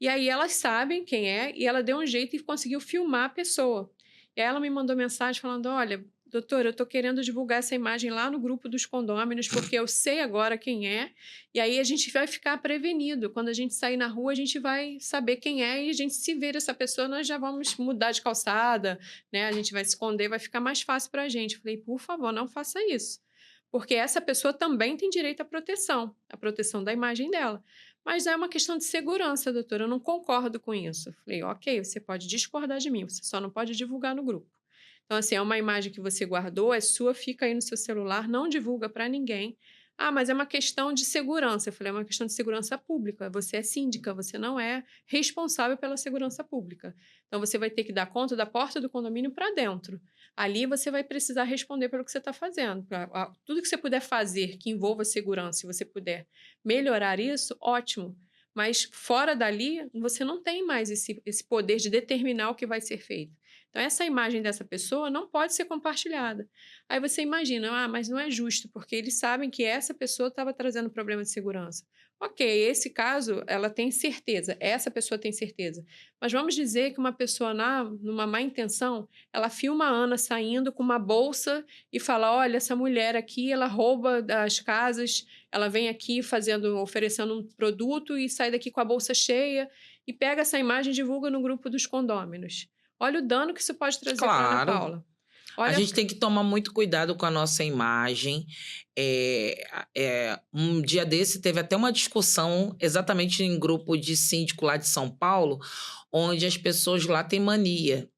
E aí elas sabem quem é e ela deu um jeito e conseguiu filmar a pessoa. E aí ela me mandou mensagem falando: "Olha, doutora, eu tô querendo divulgar essa imagem lá no grupo dos condôminos, porque eu sei agora quem é, e aí a gente vai ficar prevenido. Quando a gente sair na rua, a gente vai saber quem é e a gente se ver essa pessoa, nós já vamos mudar de calçada, né, a gente vai se esconder, vai ficar mais fácil pra gente". Falei: "Por favor, não faça isso, porque essa pessoa também tem direito à proteção, a proteção da imagem dela. Mas é uma questão de segurança, doutora, eu não concordo com isso". Falei: "Ok, você pode discordar de mim, você só não pode divulgar no grupo. Então, assim, é uma imagem que você guardou, é sua, fica aí no seu celular, não divulga para ninguém". "Ah, mas é uma questão de segurança". Eu falei: "É uma questão de segurança pública, você é síndica, você não é responsável pela segurança pública. Então você vai ter que dar conta da porta do condomínio para dentro. Ali você vai precisar responder pelo que você está fazendo. Tudo que você puder fazer que envolva segurança, se você puder melhorar isso, ótimo. Mas fora dali, você não tem mais esse poder de determinar o que vai ser feito. Então, essa imagem dessa pessoa não pode ser compartilhada". Aí você imagina: "Ah, mas não é justo, porque eles sabem que essa pessoa estava trazendo problema de segurança". Ok, esse caso, ela tem certeza, essa pessoa tem certeza. Mas vamos dizer que uma pessoa, numa má intenção, ela filma a Ana saindo com uma bolsa e fala: "Olha, essa mulher aqui, ela rouba das casas, ela vem aqui oferecendo um produto e sai daqui com a bolsa cheia", e pega essa imagem e divulga no grupo dos condôminos. Olha o dano que isso pode trazer para Ana Claro. Paula. A Olha. gente tem que tomar muito cuidado com a nossa imagem. Um dia desse teve até uma discussão exatamente em grupo de síndico lá de São Paulo, onde as pessoas lá têm mania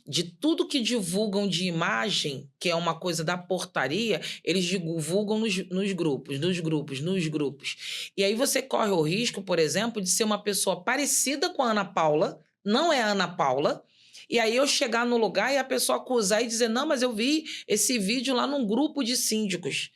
de tudo que divulgam de imagem, que é uma coisa da portaria, eles divulgam nos grupos, nos grupos, nos grupos. E aí você corre o risco, por exemplo, de ser uma pessoa parecida com a Ana Paula, não é a Ana Paula, e aí eu chegar no lugar e a pessoa acusar e dizer: não, mas eu vi esse vídeo lá num grupo de síndicos.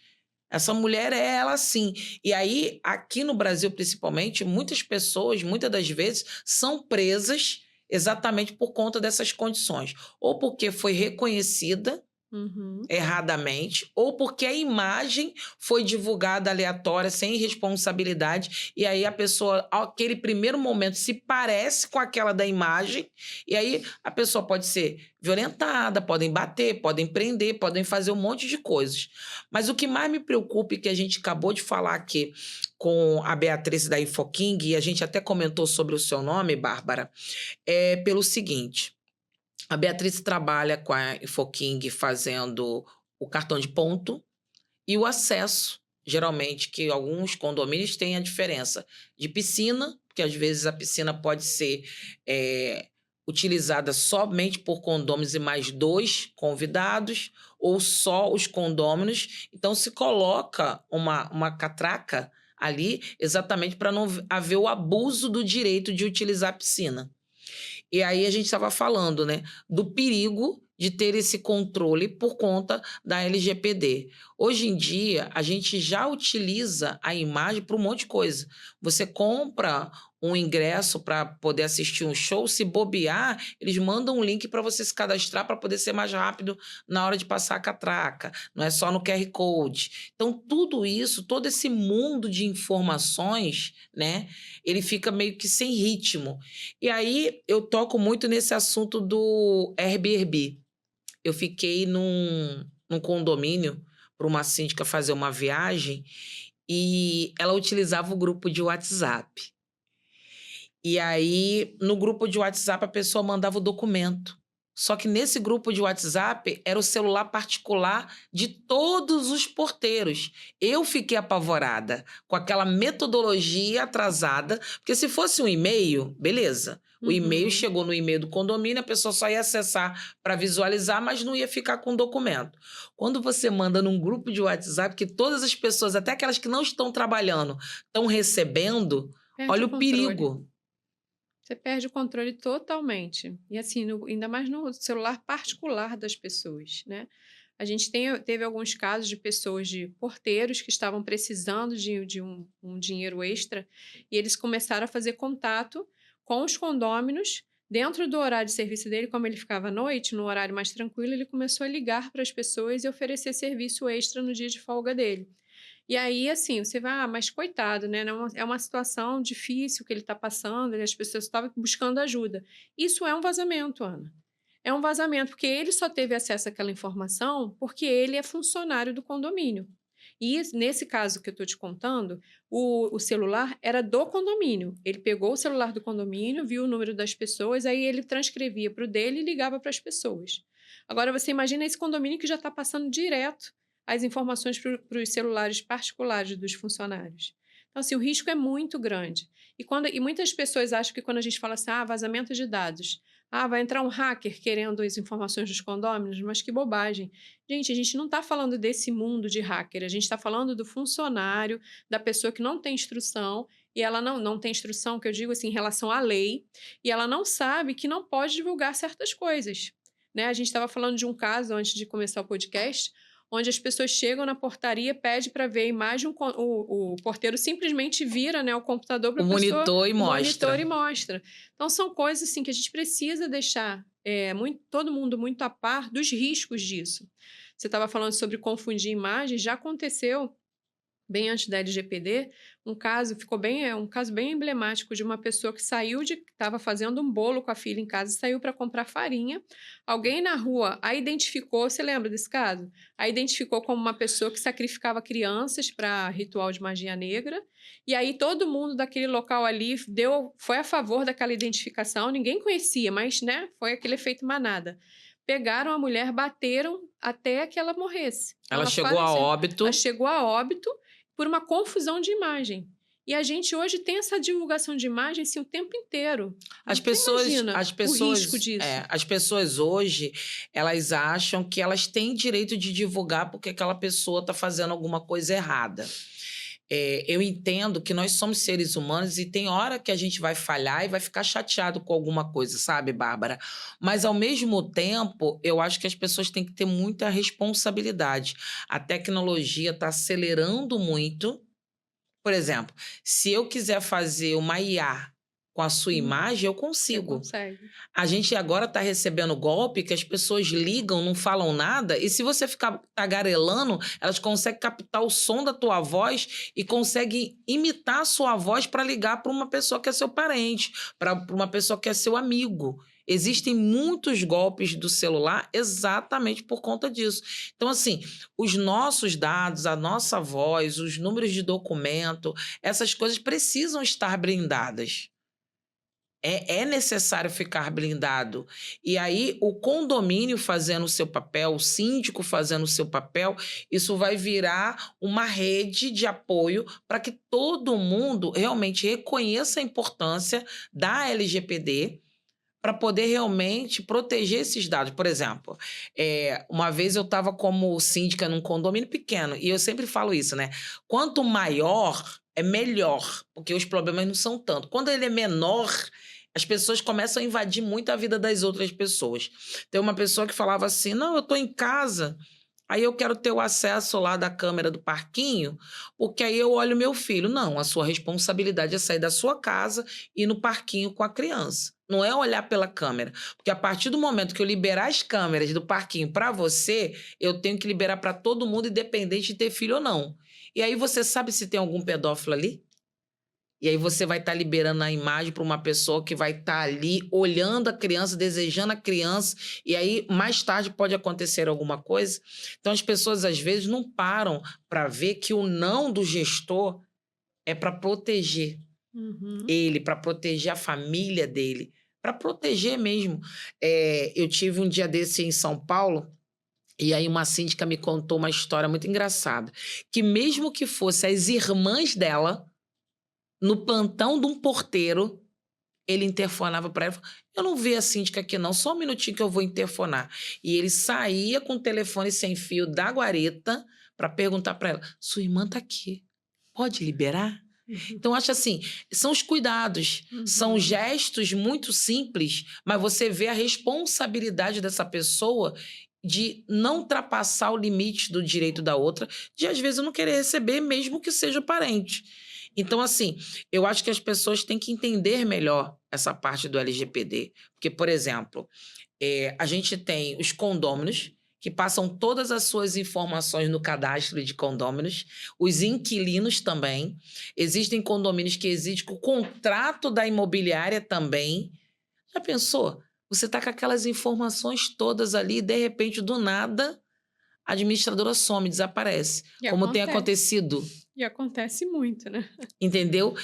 Essa mulher é ela sim. E aí, aqui no Brasil principalmente, muitas pessoas, muitas das vezes, são presas exatamente por conta dessas condições. Ou porque foi reconhecida Uhum. erradamente, ou porque a imagem foi divulgada aleatória, sem responsabilidade, e aí a pessoa, aquele primeiro momento, se parece com aquela da imagem, e aí a pessoa pode ser violentada, podem bater, podem prender, podem fazer um monte de coisas. Mas o que mais me preocupa, e que a gente acabou de falar aqui com a Beatriz da Infoking, e a gente até comentou sobre o seu nome, Bárbara, é pelo seguinte: a Beatriz trabalha com a Infoking fazendo o cartão de ponto e o acesso, geralmente, que alguns condomínios têm a diferença de piscina, porque às vezes a piscina pode ser utilizada somente por condôminos e mais 2 convidados, ou só os condôminos. Então se coloca uma catraca ali exatamente para não haver o abuso do direito de utilizar a piscina. E aí a gente estava falando, né, do perigo de ter esse controle por conta da LGPD. Hoje em dia, a gente já utiliza a imagem para um monte de coisa. Você compra um ingresso para poder assistir um show, se bobear, eles mandam um link para você se cadastrar para poder ser mais rápido na hora de passar a catraca. Não é só no QR Code. Então, tudo isso, todo esse mundo de informações, né, ele fica meio que sem ritmo. E aí eu toco muito nesse assunto do Airbnb. Eu fiquei num condomínio para uma síndica fazer uma viagem e ela utilizava o grupo de WhatsApp. E aí, no grupo de WhatsApp, a pessoa mandava o documento. Só que nesse grupo de WhatsApp era o celular particular de todos os porteiros. Eu fiquei apavorada com aquela metodologia atrasada, porque se fosse um e-mail, beleza. O e-mail Uhum. chegou no e-mail do condomínio, a pessoa só ia acessar para visualizar, mas não ia ficar com o documento. Quando você manda num grupo de WhatsApp que todas as pessoas, até aquelas que não estão trabalhando, estão recebendo, Perde olha o o controle. perigo. Você perde o controle totalmente. E assim, ainda mais no celular particular das pessoas, né? A gente teve alguns casos de pessoas, de porteiros que estavam precisando de um dinheiro extra e eles começaram a fazer contato com os condôminos dentro do horário de serviço dele, como ele ficava à noite, no horário mais tranquilo, ele começou a ligar para as pessoas e oferecer serviço extra no dia de folga dele. E aí, assim, você vai, mas coitado, né? É uma situação difícil que ele está passando, e as pessoas estavam buscando ajuda. Isso é um vazamento, Ana. É um vazamento, porque ele só teve acesso àquela informação porque ele é funcionário do condomínio. E nesse caso que eu estou te contando, o celular era do condomínio. Ele pegou o celular do condomínio, viu o número das pessoas, aí ele transcrevia para o dele e ligava para as pessoas. Agora, você imagina esse condomínio que já está passando direto as informações para os celulares particulares dos funcionários. Então, assim, o risco é muito grande. E muitas pessoas acham que quando a gente fala assim, vazamento de dados, vai entrar um hacker querendo as informações dos condôminos, mas que bobagem. Gente, a gente não está falando desse mundo de hacker, a gente está falando do funcionário, da pessoa que não tem instrução, e ela não tem instrução, que eu digo assim, em relação à lei, e ela não sabe que não pode divulgar certas coisas. Né? A gente estava falando de um caso, antes de começar o podcast, onde as pessoas chegam na portaria, pede para ver a imagem, o porteiro simplesmente vira, né, o computador para O a pessoa, monitor e o monitor mostra. e mostra. Então, são coisas assim, que a gente precisa deixar todo mundo muito a par dos riscos disso. Você estava falando sobre confundir imagens, já aconteceu bem antes da LGPD, um caso bem emblemático de uma pessoa que estava fazendo um bolo com a filha em casa e saiu para comprar farinha. Alguém na rua a identificou, você lembra desse caso? A identificou como uma pessoa que sacrificava crianças para ritual de magia negra. E aí todo mundo daquele local ali foi a favor daquela identificação, ninguém conhecia, mas né, foi aquele efeito manada. Pegaram a mulher, bateram até que ela morresse. Ela chegou a faleceu. óbito. Ela chegou a óbito por uma confusão de imagem. E a gente hoje tem essa divulgação de imagem assim, o tempo inteiro. As pessoas, o risco disso. as pessoas hoje, elas acham que elas têm direito de divulgar porque aquela pessoa está fazendo alguma coisa errada. Eu entendo que nós somos seres humanos e tem hora que a gente vai falhar e vai ficar chateado com alguma coisa, sabe, Bárbara? Mas, ao mesmo tempo, eu acho que as pessoas têm que ter muita responsabilidade. A tecnologia está acelerando muito. Por exemplo, se eu quiser fazer uma IA com a sua imagem, eu Você consigo. consegue. A gente agora está recebendo golpe que as pessoas ligam, não falam nada, e se você ficar tagarelando, elas conseguem captar o som da tua voz e conseguem imitar a sua voz para ligar para uma pessoa que é seu parente, para uma pessoa que é seu amigo. Existem muitos golpes do celular exatamente por conta disso. Então, assim, os nossos dados, a nossa voz, os números de documento, essas coisas precisam estar blindadas. É necessário ficar blindado. E aí, o condomínio fazendo o seu papel, o síndico fazendo o seu papel, isso vai virar uma rede de apoio para que todo mundo realmente reconheça a importância da LGPD para poder realmente proteger esses dados. Por exemplo, uma vez eu estava como síndica num condomínio pequeno, e eu sempre falo isso, né? Quanto maior, é melhor, porque os problemas não são tanto. Quando ele é menor, as pessoas começam a invadir muito a vida das outras pessoas. Tem uma pessoa que falava assim, não, eu estou em casa, aí eu quero ter o acesso lá da câmera do parquinho, porque aí eu olho meu filho. Não, a sua responsabilidade é sair da sua casa e ir no parquinho com a criança. Não é olhar pela câmera. Porque a partir do momento que eu liberar as câmeras do parquinho para você, eu tenho que liberar para todo mundo, independente de ter filho ou não. E aí você sabe se tem algum pedófilo ali? E aí você vai estar liberando a imagem para uma pessoa que vai estar ali olhando a criança, desejando a criança, e aí mais tarde pode acontecer alguma coisa. Então as pessoas às vezes não param para ver que o não do gestor é para proteger ele, para proteger a família dele, para proteger mesmo. Eu tive um dia desse em São Paulo, e aí uma síndica me contou uma história muito engraçada, que mesmo que fosse as irmãs dela, no plantão de um porteiro, ele interfonava para ela e falava, eu não vi a síndica aqui não, só um minutinho que eu vou interfonar. E ele saía com o telefone sem fio da guarita para perguntar para ela, sua irmã está aqui, pode liberar? Então, acho assim, são os cuidados, são gestos muito simples, mas você vê a responsabilidade dessa pessoa de não ultrapassar o limite do direito da outra, de às vezes não querer receber, mesmo que seja parente. Então, assim, eu acho que as pessoas têm que entender melhor essa parte do LGPD. Porque, por exemplo, a gente tem os condôminos que passam todas as suas informações no cadastro de condôminos, os inquilinos também. Existem condomínios que exigem o contrato da imobiliária também. Já pensou? Você está com aquelas informações todas ali e, de repente, do nada, a administradora some, desaparece. E Como tem acontece. acontecido, E acontece muito, né? entendeu?